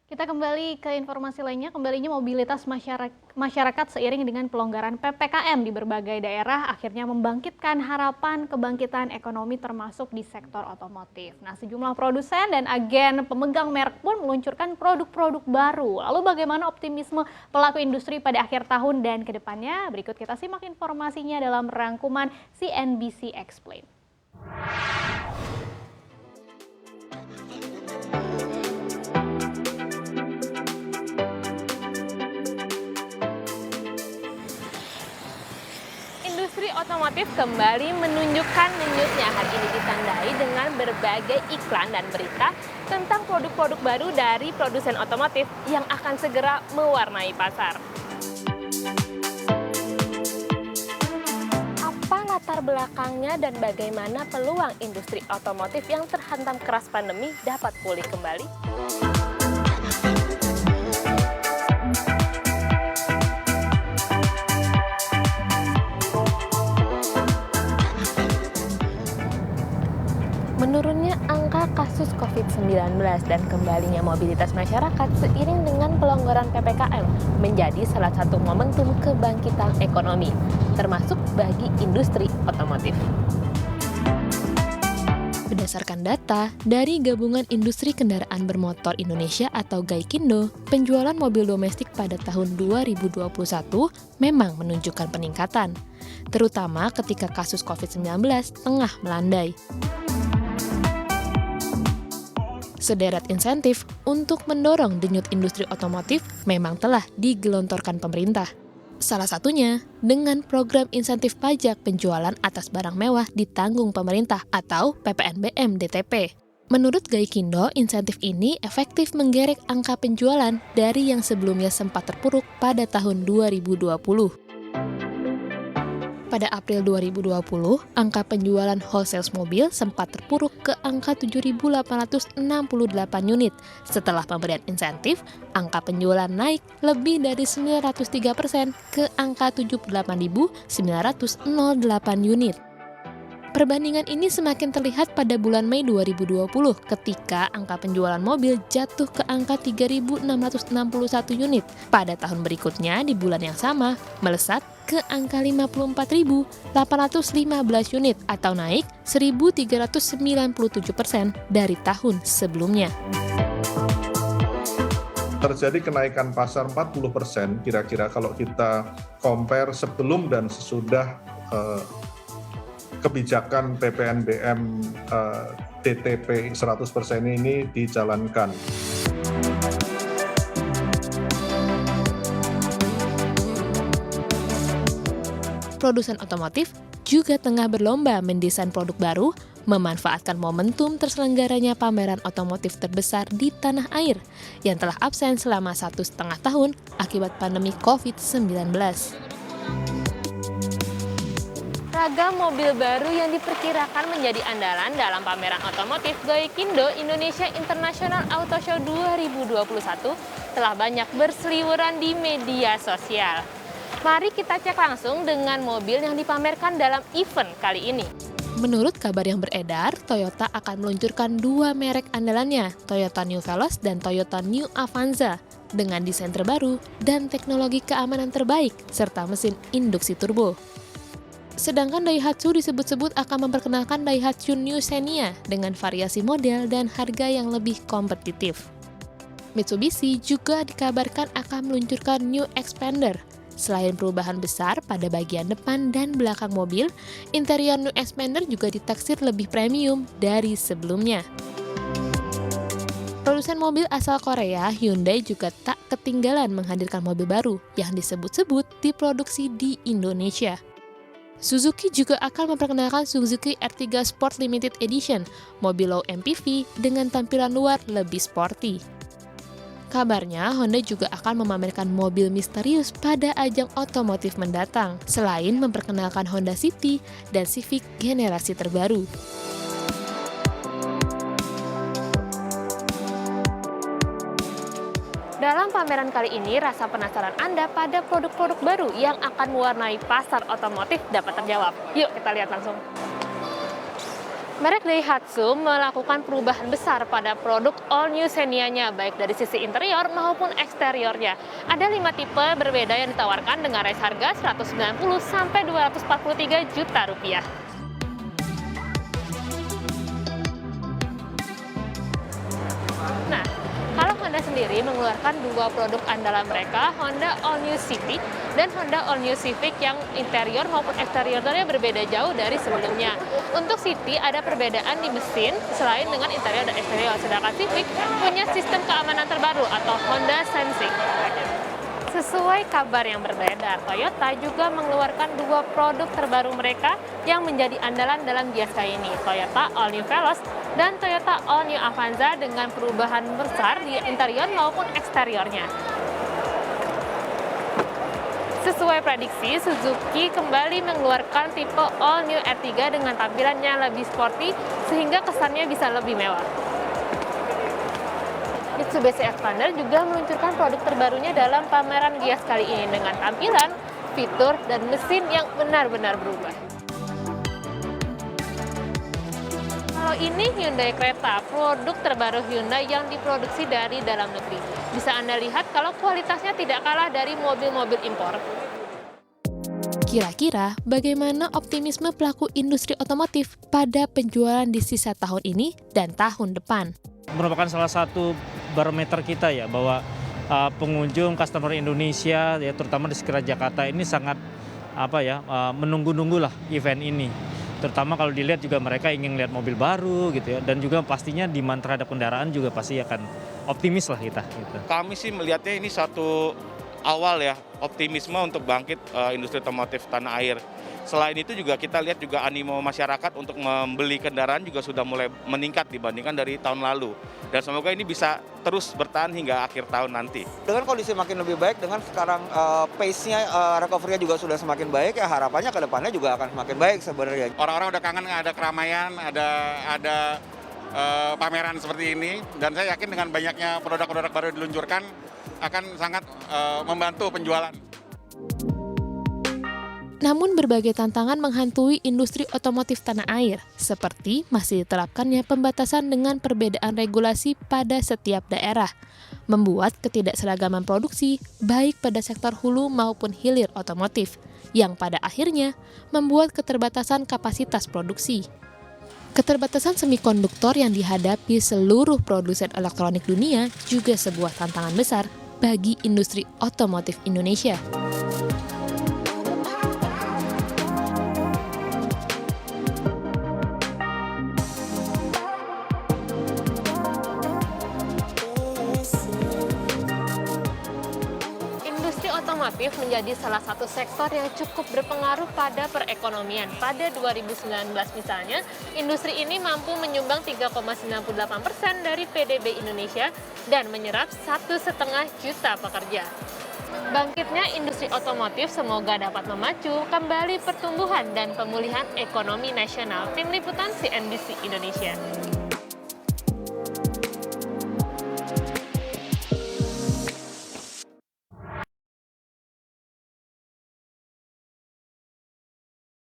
Kita kembali ke informasi lainnya, kembalinya mobilitas masyarakat seiring dengan pelonggaran PPKM di berbagai daerah akhirnya membangkitkan harapan kebangkitan ekonomi termasuk di sektor otomotif. Nah, sejumlah produsen dan agen pemegang merek pun meluncurkan produk-produk baru. Lalu bagaimana optimisme pelaku industri pada akhir tahun dan kedepannya? Berikut kita simak informasinya dalam rangkuman CNBC Explain. Industri otomotif kembali menunjukkan denyutnya. Hal ini ditandai dengan berbagai iklan dan berita tentang produk-produk baru dari produsen otomotif yang akan segera mewarnai pasar. Apa latar belakangnya dan bagaimana peluang industri otomotif yang terhantam keras pandemi dapat pulih kembali? Menurunnya angka kasus COVID-19 dan kembalinya mobilitas masyarakat seiring dengan pelonggaran PPKM menjadi salah satu momentum kebangkitan ekonomi, termasuk bagi industri otomotif. Berdasarkan data dari Gabungan Industri Kendaraan Bermotor Indonesia atau GAIKINDO, penjualan mobil domestik pada tahun 2021 memang menunjukkan peningkatan, terutama ketika kasus COVID-19 tengah melandai. Sederet insentif untuk mendorong denyut industri otomotif memang telah digelontorkan pemerintah. Salah satunya dengan program insentif pajak penjualan atas barang mewah ditanggung pemerintah atau PPNBM DTP. Menurut GAIKINDO, insentif ini efektif menggerek angka penjualan dari yang sebelumnya sempat terpuruk pada tahun 2020. Pada April 2020, angka penjualan wholesale mobil sempat terpuruk ke angka 7.868 unit. Setelah pemberian insentif, angka penjualan naik lebih dari 903% ke angka 78.908 unit. Perbandingan ini semakin terlihat pada bulan Mei 2020 ketika angka penjualan mobil jatuh ke angka 3.661 unit. Pada tahun berikutnya di bulan yang sama melesat ke angka 54.815 unit atau naik 1.397% dari tahun sebelumnya. Terjadi kenaikan pasar 40% kira-kira kalau kita compare sebelum dan sesudah kebijakan PPNBM DTP 100% ini dijalankan. Produsen otomotif juga tengah berlomba mendesain produk baru, memanfaatkan momentum terselenggaranya pameran otomotif terbesar di tanah air yang telah absen selama 1,5 tahun akibat pandemi COVID-19. Ragam mobil baru yang diperkirakan menjadi andalan dalam pameran otomotif GAIKINDO Indonesia International Auto Show 2021 telah banyak berseliweran di media sosial. Mari kita cek langsung dengan mobil yang dipamerkan dalam event kali ini. Menurut kabar yang beredar, Toyota akan meluncurkan dua merek andalannya, Toyota New Veloz dan Toyota New Avanza, dengan desain terbaru dan teknologi keamanan terbaik, serta mesin induksi turbo. Sedangkan Daihatsu disebut-sebut akan memperkenalkan Daihatsu New Xenia dengan variasi model dan harga yang lebih kompetitif. Mitsubishi juga dikabarkan akan meluncurkan New Xpander. Selain perubahan besar pada bagian depan dan belakang mobil, interior New Xpander juga ditaksir lebih premium dari sebelumnya. Produsen mobil asal Korea, Hyundai juga tak ketinggalan menghadirkan mobil baru yang disebut-sebut diproduksi di Indonesia. Suzuki juga akan memperkenalkan Suzuki R3 Sport Limited Edition, mobil low MPV dengan tampilan luar lebih sporty. Kabarnya, Honda juga akan memamerkan mobil misterius pada ajang otomotif mendatang, selain memperkenalkan Honda City dan Civic generasi terbaru. Dalam pameran kali ini, rasa penasaran Anda pada produk-produk baru yang akan mewarnai pasar otomotif dapat terjawab. Yuk kita lihat langsung. Merek Daihatsu melakukan perubahan besar pada produk All New Xenia-nya, baik dari sisi interior maupun eksteriornya. Ada 5 tipe berbeda yang ditawarkan dengan range harga 190 sampai 243 juta rupiah. Nah, kalau Honda sendiri mengeluarkan 2 produk andalan mereka, Honda All New City dan Honda All New Civic yang interior maupun eksteriornya berbeda jauh dari sebelumnya. Untuk City ada perbedaan di mesin selain dengan interior dan eksterior, sedangkan Civic punya sistem keamanan terbaru atau Honda Sensing. Sesuai kabar yang beredar, Toyota juga mengeluarkan 2 produk terbaru mereka yang menjadi andalan dalam gias kali ini, Toyota All New Veloz dan Toyota All New Avanza dengan perubahan besar di interior maupun eksteriornya. Sesuai prediksi, Suzuki kembali mengeluarkan tipe All New R3 dengan tampilannya lebih sporty sehingga kesannya bisa lebih mewah. Mitsubishi Xpander juga meluncurkan produk terbarunya dalam pameran gias kali ini dengan tampilan, fitur, dan mesin yang benar-benar berubah. Kalau ini Hyundai Creta, produk terbaru Hyundai yang diproduksi dari dalam negeri. Bisa Anda lihat kalau kualitasnya tidak kalah dari mobil-mobil impor. Kira-kira bagaimana optimisme pelaku industri otomotif pada penjualan di sisa tahun ini dan tahun depan? Merupakan salah satu barometer kita ya bahwa pengunjung customer Indonesia ya terutama di sekitar Jakarta ini sangat menunggu-nunggu lah event ini. Terutama kalau dilihat juga mereka ingin lihat mobil baru gitu ya, dan juga pastinya demand terhadap kendaraan juga pasti akan optimis lah kita gitu. Kami sih melihatnya ini satu awal ya optimisme untuk bangkit industri otomotif tanah air. Selain itu juga kita lihat juga animo masyarakat untuk membeli kendaraan juga sudah mulai meningkat dibandingkan dari tahun lalu. Dan semoga ini bisa terus bertahan hingga akhir tahun nanti. Dengan kondisi makin lebih baik, dengan sekarang pace-nya, recovery-nya juga sudah semakin baik, ya harapannya ke depannya juga akan semakin baik sebenarnya. Orang-orang udah kangen ada keramaian, ada pameran seperti ini, dan saya yakin dengan banyaknya produk-produk baru diluncurkan akan sangat membantu penjualan. Namun berbagai tantangan menghantui industri otomotif tanah air, seperti masih diterapkannya pembatasan dengan perbedaan regulasi pada setiap daerah, membuat ketidakseragaman produksi baik pada sektor hulu maupun hilir otomotif, yang pada akhirnya membuat keterbatasan kapasitas produksi. Keterbatasan semikonduktor yang dihadapi seluruh produsen elektronik dunia juga sebuah tantangan besar bagi industri otomotif Indonesia. Otomotif menjadi salah satu sektor yang cukup berpengaruh pada perekonomian. Pada 2019 misalnya, industri ini mampu menyumbang 3,98% dari PDB Indonesia dan menyerap 1,5 juta pekerja. Bangkitnya industri otomotif semoga dapat memacu kembali pertumbuhan dan pemulihan ekonomi nasional. Tim Liputan CNBC Indonesia.